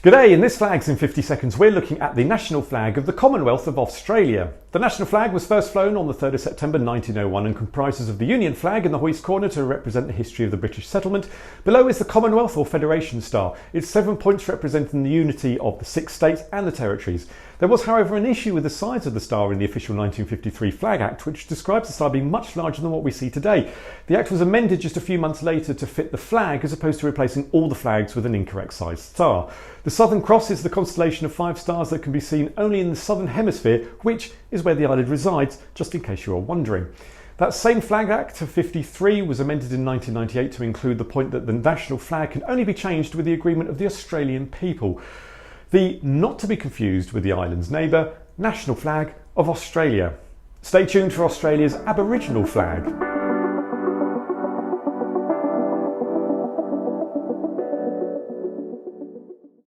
G'day, in this Flags in 50 Seconds we're looking at the national flag of the Commonwealth of Australia. The national flag was first flown on the 3rd of September 1901 and comprises of the Union flag in the hoist corner to represent the history of the British settlement. Below is the Commonwealth or Federation star. It's 7 points representing the unity of the 6 states and the territories. There was, however, an issue with the size of the star in the official 1953 Flag Act, which describes the star being much larger than what we see today. The Act was amended just a few months later to fit the flag, as opposed to replacing all the flags with an incorrect sized star. The Southern Cross is the constellation of 5 stars that can be seen only in the Southern Hemisphere, which is where the island resides, just in case you are wondering. That same Flag Act of 53 was amended in 1998 to include the point that the national flag can only be changed with the agreement of the Australian people. The not to be confused with the island's neighbour, national flag of Australia. Stay tuned for Australia's Aboriginal flag.